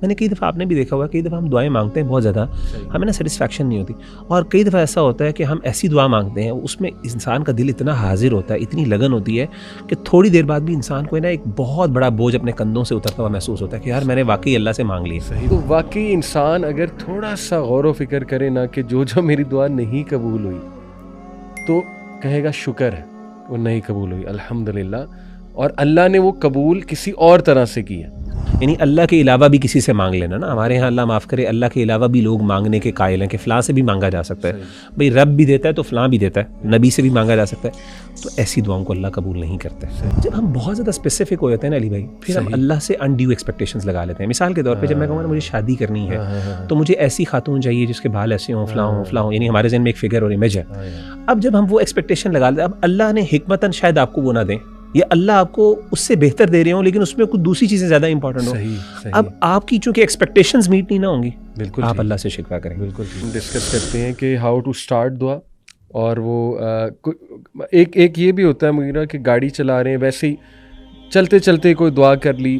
میں نے کئی دفعہ آپ نے بھی دیکھا ہوا کئی دفعہ ہم دعائیں مانگتے ہیں بہت زیادہ, ہمیں نا سیٹسفیکشن نہیں ہوتی, اور کئی دفعہ ایسا ہوتا ہے کہ ہم ایسی دعا مانگتے ہیں اس میں انسان کا دل اتنا حاضر ہوتا ہے, اتنی لگن ہوتی ہے کہ تھوڑی دیر بعد بھی انسان کو نا ایک بہت بڑا بوجھ اپنے کندھوں سے اترتا ہوا محسوس ہوتا ہے کہ یار میں نے واقعی اللہ سے مانگ لیا. تو واقعی انسان اگر تھوڑا سا غور و فکر کرے نا کہ جو میری دعا نہیں قبول ہوئی تو کہے گا شکر ہے وہ نہیں قبول ہوئی الحمدللہ, اور اللہ نے وہ قبول کسی اور طرح سے کی ہے. یعنی اللہ کے علاوہ بھی کسی سے مانگ لینا نا, ہمارے ہاں اللہ معاف کرے اللہ کے علاوہ بھی لوگ مانگنے کے قائل ہیں کہ فلاں سے بھی مانگا جا سکتا ہے, بھئی رب بھی دیتا ہے تو فلاں بھی دیتا ہے, نبی سے بھی مانگا جا سکتا ہے, تو ایسی دعاؤں کو اللہ قبول نہیں کرتے. جب ہم بہت زیادہ اسپیسیفک ہو جاتے ہیں نا علی بھائی, پھر ہم اللہ سے انڈیو ایکسپیکٹیشنز لگا لیتے ہیں. مثال کے طور پہ جب میں کہوں گا مجھے شادی کرنی ہے تو مجھے ایسی خاتون چاہیے جس کے بال ایسے ہوں, فلاں ہوں فلاں ہوں, یعنی ہمارے ذہن میں ایک فگر اور امیج ہے. اب جب ہم وہ ایکسپیکٹیشن لگا لیتے ہیں, اب اللہ نے حکمتاً شاید آپ کو وہ نہ دیں, یا اللہ آپ کو اس سے بہتر دے رہے ہوں لیکن اس میں کچھ دوسری چیزیں زیادہ امپورٹنٹ ہوں. اب آپ کی چونکہ ایکسپیکٹیشنز میٹ نہیں نہ ہوں گی, بالکل آپ اللہ سے شکوہ کریں. بالکل ڈسکس کرتے ہیں کہ ہاؤ ٹو اسٹارٹ دعا, اور وہ ایک یہ بھی ہوتا ہے مغیرہ کہ گاڑی چلا رہے ہیں ویسے ہی چلتے چلتے کوئی دعا کر لی.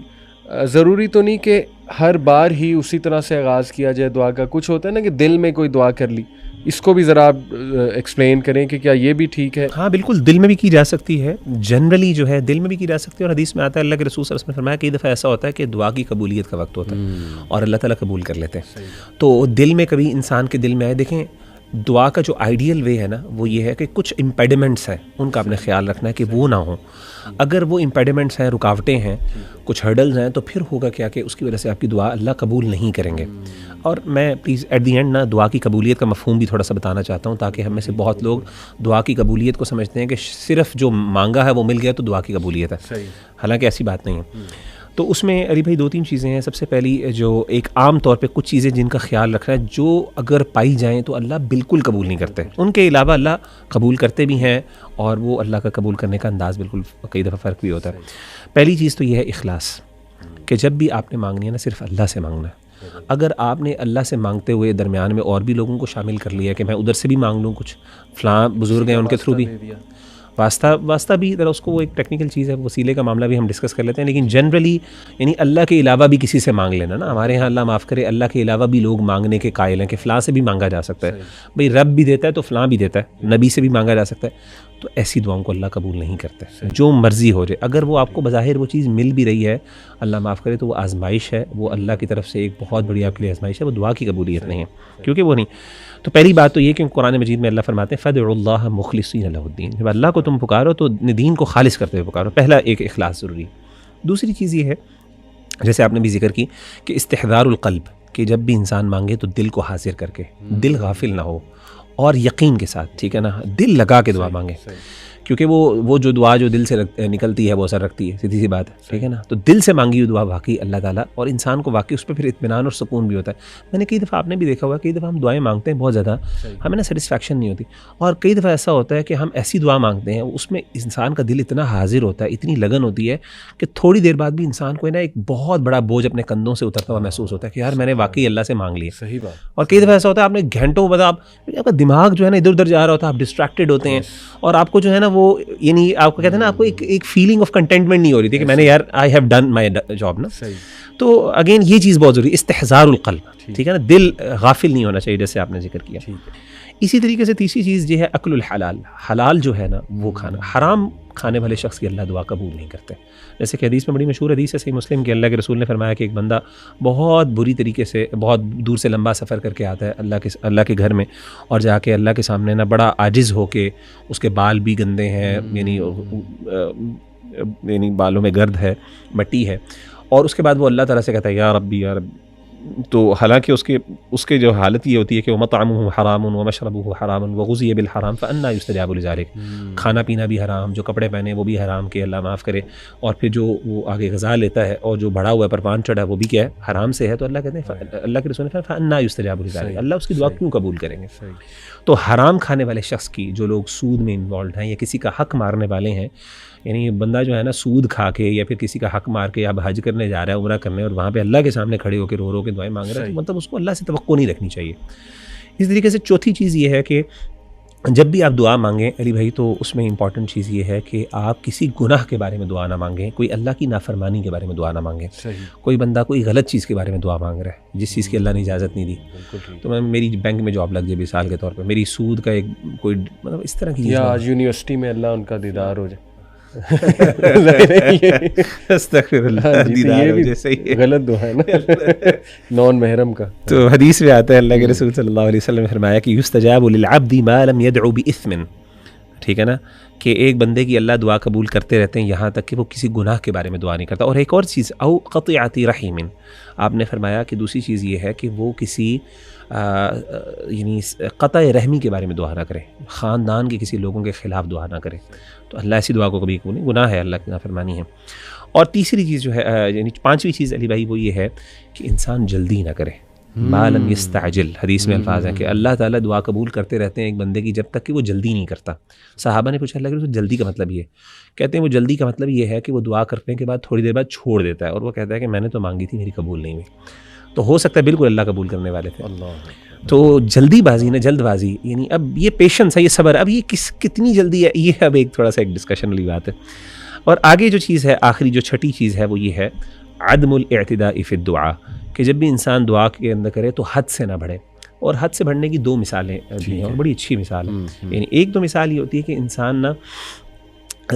ضروری تو نہیں کہ ہر بار ہی اسی طرح سے آغاز کیا جائے دعا کا, کچھ ہوتا ہے نا کہ دل میں کوئی دعا کر لی. اس کو بھی ذرا آپ ایکسپلین کریں کہ کیا یہ بھی ٹھیک ہے؟ ہاں بالکل, دل میں بھی کی جا سکتی ہے, جنرلی جو ہے دل میں بھی کی جا سکتی ہے, اور حدیث میں آتا ہے اللہ کے رسول صلی اللہ علیہ وسلم نے فرمایا کئی دفعہ ایسا ہوتا ہے کہ دعا کی قبولیت کا وقت ہوتا ہے اور اللہ تعالیٰ قبول کر لیتے ہیں. تو دل میں کبھی انسان کے دل میں آئے, دیکھیں دعا کا جو آئیڈیل وے ہے نا وہ یہ ہے کہ کچھ امپیڈیمنٹس ہیں ان کا آپ نے خیال رکھنا ہے کہ وہ نہ ہوں. اگر وہ امپیڈیمنٹس ہیں, رکاوٹیں ہیں, کچھ ہرڈلز ہیں, تو پھر ہوگا کیا کہ اس کی وجہ سے آپ کی دعا اللہ قبول نہیں کریں گے. اور میں پلیز ایٹ دی اینڈ نا دعا کی قبولیت کا مفہوم بھی تھوڑا سا بتانا چاہتا ہوں, تاکہ ہم میں سے بہت لوگ دعا کی قبولیت کو سمجھتے ہیں کہ صرف جو مانگا ہے وہ مل گیا تو دعا کی قبولیت ہے, حالانکہ ایسی بات نہیں ہے. تو اس میں علی بھائی 2-3 چیزیں ہیں. سب سے پہلی جو ایک عام طور پہ کچھ چیزیں جن کا خیال رکھنا ہے, جو اگر پائی جائیں تو اللہ بالکل قبول نہیں کرتے, ان کے علاوہ اللہ قبول کرتے بھی ہیں, اور وہ اللہ کا قبول کرنے کا انداز بالکل کئی دفعہ فرق بھی ہوتا ہے. پہلی چیز تو یہ ہے اخلاص, کہ جب بھی آپ نے مانگنی ہے نا صرف اللہ سے مانگنا ہے. اگر آپ نے اللہ سے مانگتے ہوئے درمیان میں اور بھی لوگوں کو شامل کر لیا کہ میں ادھر سے بھی مانگ لوں, کچھ فلاں بزرگ ہیں ان کے تھرو بھی واسطہ بھی, ذرا اس کو وہ ایک ٹیکنیکل چیز ہے, وسیلے کا معاملہ بھی ہم ڈسکس کر لیتے ہیں, لیکن جنرلی یعنی اللہ کے علاوہ بھی کسی سے مانگ لینا نا, ہمارے ہاں اللہ معاف کرے اللہ کے علاوہ بھی لوگ مانگنے کے قائل ہیں کہ فلاں سے بھی مانگا جا سکتا ہے, بھئی رب بھی دیتا ہے تو فلاں بھی دیتا ہے, نبی سے بھی مانگا جا سکتا ہے. تو ایسی دعاؤں کو اللہ قبول نہیں کرتے, جو مرضی ہو جائے. اگر وہ آپ کو بظاہر وہ چیز مل بھی رہی ہے, اللہ معاف کرے, تو وہ آزمائش ہے, وہ اللہ کی طرف سے ایک بہت بڑی آپ کے لیے آزمائش ہے, وہ دعا کی قبولیت نہیں ہے, کیونکہ وہ نہیں. تو پہلی بات تو یہ کہ قرآن مجید میں اللہ فرماتے ہیں فَادْعُوا اللَّهَ مُخْلِصِينَ لَهُ الدِّينَ, جب اللہ کو تم پکارو تو دین کو خالص کرتے ہوئے پکارو. پہلا ایک اخلاص ضروری. دوسری چیز یہ ہے جیسے آپ نے بھی ذکر کی کہ استحضار القلب, کہ جب بھی انسان مانگے تو دل کو حاضر کر کے, دل غافل نہ ہو, اور یقین کے ساتھ, ٹھیک ہے نا, دل لگا کے دعا مانگے, کیونکہ وہ جو دعا جو دل سے نکلتی ہے وہ اثر رکھتی ہے, سیدھی سی بات ہے, ٹھیک ہے نا. تو دل سے مانگی ہوئی دعا واقعی اللہ تعالیٰ, اور انسان کو واقعی اس پہ پھر اطمینان اور سکون بھی ہوتا ہے. میں نے کئی دفعہ آپ نے بھی دیکھا ہوا کئی دفعہ ہم دعائیں مانگتے ہیں بہت زیادہ, ہمیں نا سیٹسفیکشن نہیں ہوتی, اور کئی دفعہ ایسا ہوتا ہے کہ ہم ایسی دعا مانگتے ہیں اس میں انسان کا دل اتنا حاضر ہوتا ہے, اتنی لگن ہوتی ہے کہ تھوڑی دیر بعد بھی انسان کو نا ایک بہت بڑا بوجھ اپنے کندھوں سے اترتا ہوا محسوس ہوتا ہے کہ یار میں نے واقعی اللہ سے مانگ لیا. صحیح بات. اور کئی دفعہ ایسا ہوتا ہے آپ نے گھنٹوں بعد آپ کا دماغ جو ہے نا ادھر ادھر جا رہا ہوتا ہے, آپ ڈسٹریکٹیڈ ہوتے ہیں, اور آپ کو جو ہے نا وہ یعنی آپ کو کہتے ہیں نا آپ کو ایک فیلنگ آف کنٹینٹمنٹ نہیں ہو رہی تھی کہ میں نے یار I have done my job نا. تو اگین یہ چیز بہت ضروری ہے, استحضار القلب, ٹھیک ہے نا, دل غافل نہیں ہونا چاہیے جیسے آپ نے ذکر کیا. اسی طریقے سے تیسری چیز یہ ہے اکل الحلال, حلال جو ہے نا وہ کھانا. حرام کھانے والے شخص کی اللہ دعا قبول نہیں کرتے. جیسے کہ حدیث میں بڑی مشہور حدیث ہے صحیح مسلم کہ اللہ کے رسول نے فرمایا کہ ایک بندہ بہت بری طریقے سے بہت دور سے لمبا سفر کر کے آتا ہے اللہ کے گھر میں, اور جا کے اللہ کے سامنے نا بڑا عاجز ہو کے, اس کے بال بھی گندے ہیں, یعنی بالوں میں گرد ہے, مٹی ہے, اور اس کے بعد وہ اللہ تعالیٰ سے کہتا ہے یا ربی یا رب. تو حالانکہ اس کے جو حالت یہ ہوتی ہے کہ وَمَطْعَمُهُ حَرَامٌ وَمَشْرَبُهُ حَرَامٌ وَغُذِيَ بِالْحَرَامِ فَأَنَّىٰ يُسْتَجَابُ لِذَٰلِكَ, کھانا پینا بھی حرام, جو کپڑے پہنے وہ بھی حرام کے اللہ معاف کرے, اور پھر جو وہ آگے غذا لیتا ہے اور جو بڑھا ہوا ہے پروان چڑھا وہ بھی کیا ہے حرام سے ہے. تو اللہ کہتے ہیں, اللہ کے رسول نے فرمایا فَأَنَّىٰ يُسْتَجَابُ لِذَٰلِكَ, اللہ اس کی دعا کیوں قبول کریں گے. تو حرام کھانے والے شخص کی, جو لوگ سود میں انوالوڈ ہیں یا کسی کا حق مارنے والے ہیں, یعنی بندہ جو ہے نا سود کھا کے یا پھر کسی کا حق مار کے اب حج کرنے جا رہا ہے, عمرہ کرنے, اور وہاں پہ اللہ کے سامنے کھڑے ہو کے رو کے دعائیں مانگ رہا ہے, تو مطلب اس کو اللہ سے توقع نہیں رکھنی چاہیے. اس طریقے سے چوتھی چیز یہ ہے کہ جب بھی آپ دعا مانگیں علی بھائی تو اس میں امپورٹنٹ چیز یہ ہے کہ آپ کسی گناہ کے بارے میں دعا نہ مانگیں, کوئی اللہ کی نافرمانی کے بارے میں دعا نہ مانگیں. کوئی بندہ کوئی غلط چیز کے بارے میں دعا مانگ رہا ہے جس چیز کی اللہ نے اجازت نہیں دی. تو میں میری بینک میں جاب لگ جائے مثال کے طور پہ, میری سود کا ایک کوئی مطلب اس طرح کی چیز, یا یونیورسٹی میں اللہ ان کا دیدار ہو جائے, استغفر اللہ, دیدار ہو جائے, صحیح غلط دعا ہے نا نان محرم کا. تو حدیث میں آتا ہے اللہ کے رسول صلی اللہ علیہ وسلم نے فرمایا کہ یستجاب للعبد ما لم يدعو بإثم, ٹھیک ہے نا, کہ ایک بندے کی اللہ دعا قبول کرتے رہتے ہیں یہاں تک کہ وہ کسی گناہ کے بارے میں دعا نہیں کرتا. اور ایک اور چیز او قطیعۃ رحم, آپ نے فرمایا کہ دوسری چیز یہ ہے کہ وہ کسی یعنی قطع رحمی کے بارے میں دعا نہ کرے, خاندان کے کسی لوگوں کے خلاف دعا نہ کرے. تو اللہ ایسی دعا کو کبھی قبول نہیں, گناہ ہے, اللہ کی نافرمانی ہے. اور تیسری چیز جو ہے یعنی پانچویں چیز علی بھائی وہ یہ ہے کہ انسان جلدی نہ کرے, ما لم یستعجل. حدیث میں الفاظ ہیں کہ اللہ تعالیٰ دعا قبول کرتے رہتے ہیں ایک بندے کی جب تک کہ وہ جلدی نہیں کرتا. صحابہ نے پوچھا اللہ کے رسول جلدی کا مطلب یہ, کہتے ہیں وہ جلدی کا مطلب یہ ہے کہ وہ دعا کرنے کے بعد تھوڑی دیر بعد چھوڑ دیتا ہے اور وہ کہتا ہے کہ میں نے تو مانگی تھی میری قبول نہیں ہوئی. تو ہو سکتا ہے بالکل اللہ قبول کرنے والے تھے. تو جلدی بازی نہ جلد بازی, یعنی اب یہ پیشنس ہے, یہ صبر, اب یہ کتنی جلدی ہے, یہ اب ایک تھوڑا سا ایک ڈسکشن والی بات ہے. اور آگے جو چیز ہے آخری جو چھٹی چیز ہے وہ یہ ہے عدم الاعتداء فی الدعاء, کہ جب بھی انسان دعا کے اندر کرے تو حد سے نہ بڑھے. اور حد سے بڑھنے کی دو مثالیں دی ہیں اور بڑی اچھی مثال ہے. یعنی ایک تو مثال یہ ہوتی ہے کہ انسان نہ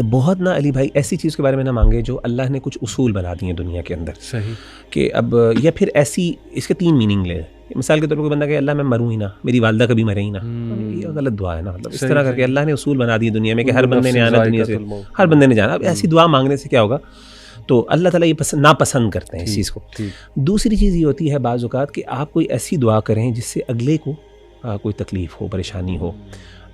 بہت نہ علی بھائی ایسی چیز کے بارے میں نہ مانگے جو اللہ نے کچھ اصول بنا دیے ہیں دنیا کے اندر, صحیح, کہ اب یا پھر ایسی, اس کے تین میننگ لے. مثال کے طور پر کوئی بندہ کہ اللہ میں مروں ہی نہ, میری والدہ کبھی مرے ہی نہ, یہ غلط دعا ہے نا. مطلب اس طرح کر کے اللہ نے اصول بنا دی دنیا میں کہ ہر بندے نے آنا دنیا سے, ہر بندے نے جانا. اب ایسی دعا مانگنے سے کیا ہوگا, تو اللہ تعالیٰ یہ ناپسند کرتے ہیں اس چیز کو. دوسری چیز یہ ہوتی ہے بعض اوقات کہ آپ کوئی ایسی دعا کریں جس سے اگلے کو کوئی تکلیف ہو, پریشانی ہو,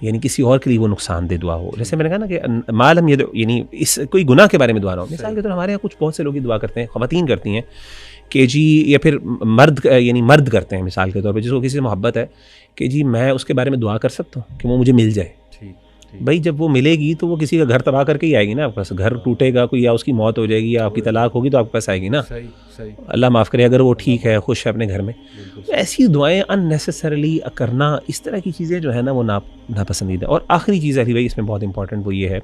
یعنی کسی اور کے لیے وہ نقصان دہ دعا ہو. جیسے میں نے کہا نا کہ معلوم یہ یعنی اس کوئی گناہ کے بارے میں دعا نہ ہو. مثال کے طور ہمارے یہاں کچھ بہت سے لوگ دعا کرتے ہیں, خواتین کرتی ہیں کہ جی, یا پھر مرد یعنی مرد کرتے ہیں مثال کے طور پہ جس کو کسی سے محبت ہے کہ جی میں اس کے بارے میں دعا کر سکتا ہوں کہ وہ مجھے مل جائے. بھائی جب وہ ملے گی تو وہ کسی کا گھر تباہ کر کے ہی آئے گی نا آپ کے پاس. گھر ٹوٹے گا کوئی, یا اس کی موت ہو جائے گی, یا آپ کی طلاق ہوگی تو آپ کے پاس آئے گی نا. اللہ معاف کرے اگر وہ ٹھیک ہے, خوش ہے اپنے گھر میں. ایسی دعائیں ان نیسسریلی کرنا, اس طرح کی چیزیں جو ہے نا وہ ناپسندیدہ. اور آخری چیز علی بھائی اس میں بہت امپورٹنٹ وہ یہ ہے,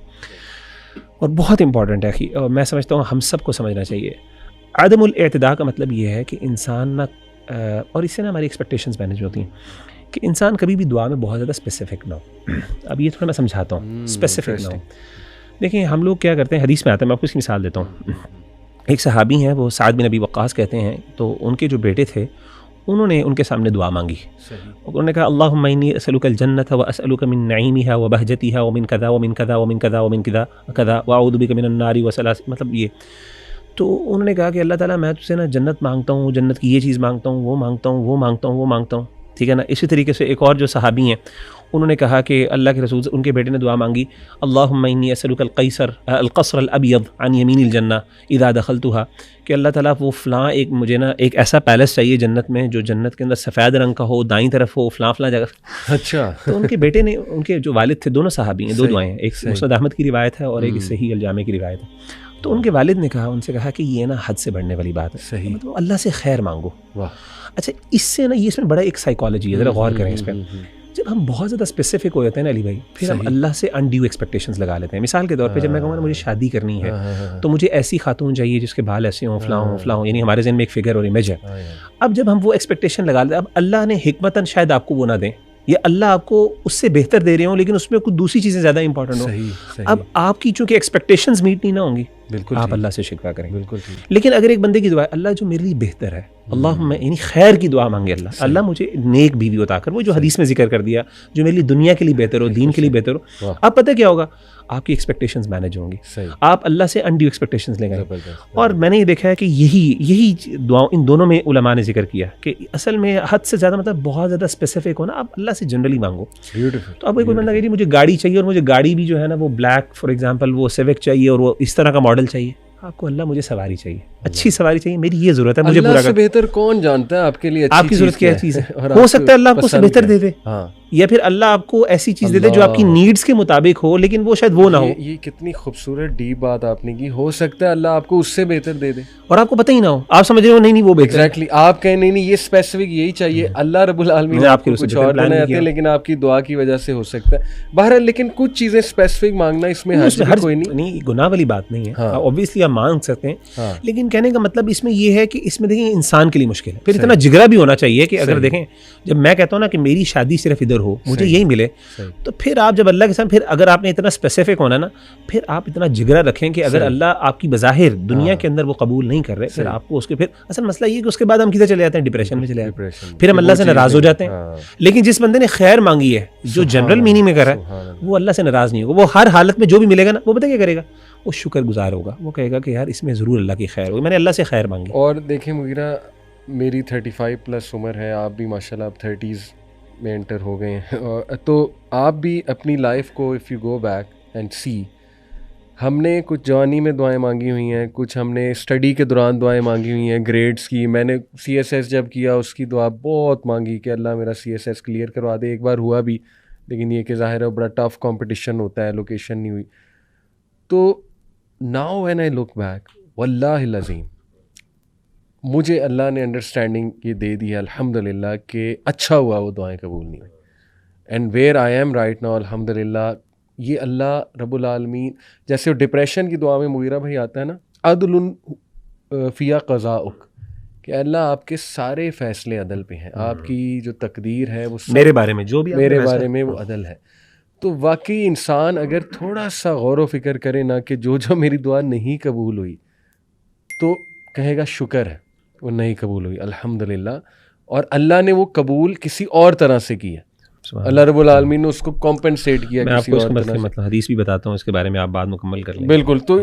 اور بہت امپورٹنٹ ہے, اور میں سمجھتا ہوں ہم سب کو سمجھنا چاہیے. عدم الاعتداء کا مطلب یہ ہے کہ انسان نہ, اور اس سے نا ہماری ایکسپیکٹیشنز مینیج ہوتی ہیں, کہ انسان کبھی بھی دعا میں بہت زیادہ اسپیسیفک نہ ہو. اب یہ تھوڑا میں سمجھاتا ہوں, اسپیسیفک نہ ہو. دیکھیں ہم لوگ کیا کرتے ہیں, حدیث میں آتا ہے, میں آپ کو اس کی مثال دیتا ہوں. ایک صحابی ہیں وہ سعد بن ابی وقاص کہتے ہیں, تو ان کے جو بیٹے تھے انہوں نے ان کے سامنے دعا مانگی. انہوں نے کہا اللہم انی اسألک الجنۃ واسألک من نعیمها وبہجتها ومن کذا ومن کذا ومن کذا ومن کذا کذا واعوذ بک من النار وسلاس, مطلب یہ. تو انہوں نے کہا کہ اللہ تعالیٰ میں تجھ سے نا جنت مانگتا ہوں, جنت کی یہ چیز مانگتا ہوں, وہ مانگتا ہوں, وہ مانگتا ہوں, وہ مانگتا ہوں, ٹھیک ہے نا. اسی طریقے سے ایک اور جو صحابی ہیں انہوں نے کہا کہ اللہ کے رسول, ان کے بیٹے نے دعا مانگی اللہم انی اسألک القصر الابیض عن یمین الجنہ اذا دخلتها, کہ اللہ تعالیٰ وہ فلاں ایک مجھے نا ایک ایسا پیلس چاہیے جنت میں جو جنت کے اندر سفید رنگ کا ہو, دائیں طرف ہو, فلاں فلاں جگہ. اچھا. تو ان کے بیٹے نے, ان کے جو والد تھے, دونوں صحابی ہیں, دو دعائیں ہیں, ایک مسند احمد کی روایت ہے اور ایک صحیح الجامع کی روایت ہے. تو ان کے والد نے کہا, ان سے کہا کہ یہ نا حد سے بڑھنے والی بات ہے, صحیح, مطلب اللہ سے خیر مانگو. اچھا اس سے نا یہ اس میں بڑا ایک سائیکالوجی ہے, ذرا غور کریں اس پہ. جب ہم بہت زیادہ اسپیسیفک ہو جاتے ہیں نا علی بھائی, پھر ہم اللہ سے انڈیو ایکسپیکٹیشنز لگا لیتے ہیں. مثال کے طور پہ جب میں کہوں گا مجھے شادی کرنی ہے تو مجھے ایسی خاتون چاہیے جس کے بال ایسے ہوں, فلاں ہوں, فلاں ہوں, یعنی ہمارے ذہن میں ایک فگر اور امیج ہے. اب جب ہم وہ ایکسپیکٹیشن لگا لیتے ہیں, اب اللہ نے حکمتاً شاید آپ کو وہ نہ دیں, یا اللہ آپ کو اس سے بہتر دے رہے ہوں لیکن اس میں کچھ دوسری چیزیں زیادہ امپورٹنٹ ہوں. اب آپ کی چونکہ ایکسپیکٹیشنز میٹ نہیں نہ ہوں گی, بالکل آپ اللہ سے شکوہ کریں. بالکل. لیکن اگر ایک بندے کی دعا ہے اللہ جو میرے لیے بہتر ہے, اللہم یعنی خیر کی دعا مانگے, اللہ مجھے نیک بیوی عطا کر, وہ جو حدیث میں ذکر کر دیا, جو میری دنیا کے لیے بہتر ہو, دین کے لیے بہتر ہو. اب پتہ کیا ہوگا, آپ کی ایکسپیکٹیشنز مینیج ہوں گی, آپ اللہ سے انڈیو ایکسپیکٹیشنز لے گئے. اور میں نے یہ دیکھا ہے کہ یہی دعاؤں ان دونوں میں علماء نے ذکر کیا کہ اصل میں حد سے زیادہ مطلب بہت زیادہ اسپیسیفک ہونا, آپ اللہ سے جنرلی مانگو. تو اب کوئی بندہ کہ مجھے گاڑی چاہیے اور مجھے گاڑی بھی جو ہے نا وہ بلیک فار ایگزامپل وہ سیوک چاہیے اور وہ اس طرح کا ماڈل چاہیے. آپ کو اللہ مجھے سواری چاہیے, اچھی سواری چاہیے, میری یہ ضرورت ہے, مجھے پورا کر. بہتر کون جانتا ہے آپ کے لیے آپ کی ضرورت کیا چیز ہے, ہو سکتا ہے اللہ آپ کو اس سے بہتر دے دے. یا پھر اللہ آپ کو ایسی چیز دے دے جو آپ کی نیڈس کے مطابق ہو لیکن وہ شاید وہ نہ ہو. یہ کتنی خوبصورت ڈیپ بات آپ نے کی. ہو سکتا ہے اللہ آپ کو اس سے بہتر دے دے اور آپ کو پتہ ہی نہ ہو, آپ سمجھ رہے ہو نہیں وہ بہتر. ایگزیکٹلی, آپ کہیں نہیں یہ اسپیسیفک یہی چاہیے, اللہ رب العالمین آپ کو کچھ اور دینا چاہتے ہیں لیکن آپ کی دعا کی وجہ سے ہو سکتا ہے. بہرحال لیکن کچھ چیزیں اسپیسیفک مانگنا اس میں حرج کوئی نہیں, گناہ والی بات نہیں ہے. اوبویسلی آپ مانگ سکتے ہیں, لیکن کہنے کا مطلب اس میں یہ ہے کہ اس میں دیکھیں انسان کے لیے مشکل ہے. پھر اتنا جگرا بھی ہونا چاہیے کہ اگر دیکھیں جب میں کہتا ہوں نا کہ میری شادی صرف ادھر ہو, مجھے یہی ملے, تو پھر آپ جب اللہ کے ساتھ, پھر اگر آپ نے اتنا اسپیسیفک ہونا نا, پھر آپ اتنا جگرا رکھیں کہ اگر اللہ آپ کی بظاہر دنیا کے اندر وہ قبول نہیں کر رہے, پھر آپ کو اس کے, پھر اصل مسئلہ یہ کہ اس کے بعد ہم کدھر چلے جاتے ہیں, ڈپریشن میں چلے جاتے ہیں, پھر ہم اللہ سے ناراض ہو جاتے ہیں. لیکن جس بندے نے خیر مانگی ہے, جو جنرل میننگ میں کر رہا ہے, وہ اللہ سے ناراض نہیں ہوگا. وہ ہر حالت میں جو بھی ملے گا نا, وہ پتہ کیا کرے گا, وہ شکر گزار ہوگا. وہ کہے گا کہ یار اس میں ضرور اللہ کی خیر ہوگی, میں نے اللہ سے خیر مانگی. اور دیکھیں مغیرہ, میری 35+ عمر ہے, آپ بھی ماشاءاللہ اب 30s میں انٹر ہو گئے ہیں, تو آپ بھی اپنی لائف کو if you go back and see, ہم نے کچھ جوانی میں دعائیں مانگی ہوئی ہیں, کچھ ہم نے اسٹڈی کے دوران دعائیں مانگی ہوئی ہیں, گریڈس کی. میں نے CSS جب کیا اس کی دعا بہت مانگی کہ اللہ میرا CSS کلیئر کروا دے. ایک بار ہوا بھی, لیکن یہ کہ ظاہر ہے بڑا ٹف کمپٹیشن ہوتا ہے, لوکیشن نہیں ہوئی. تو now when I look back, واللہ العظیم مجھے اللہ نے انڈرسٹینڈنگ یہ دے دی ہے الحمدللہ کہ اچھا ہوا وہ دعائیں قبول نہیں ہوئی. And where I am right now الحمدللہ, یہ اللہ رب العالمین, جیسے ڈپریشن کی دعا میں مغیرہ بھائی آتا ہے نا, عدل فی قضاؤک, کہ اللہ آپ کے سارے فیصلے عدل پہ ہیں, آپ کی جو تقدیر ہے وہ میرے بارے میں جو بھی میرے بارے میں وہ عدل ہے. تو واقعی انسان اگر تھوڑا سا غور و فکر کرے نا کہ جو میری دعا نہیں قبول ہوئی, تو کہے گا شکر ہے وہ نہیں قبول ہوئی الحمدللہ, اور اللہ نے وہ قبول کسی اور طرح سے کی ہے. اللہ رب العالمین نے اس کو کمپنسیٹ کیا. میں آپ کو اس کا مطلب حدیث بھی بتاتا ہوں, اس کے بارے میں آپ بعد مکمل کر لیں. بالکل. تو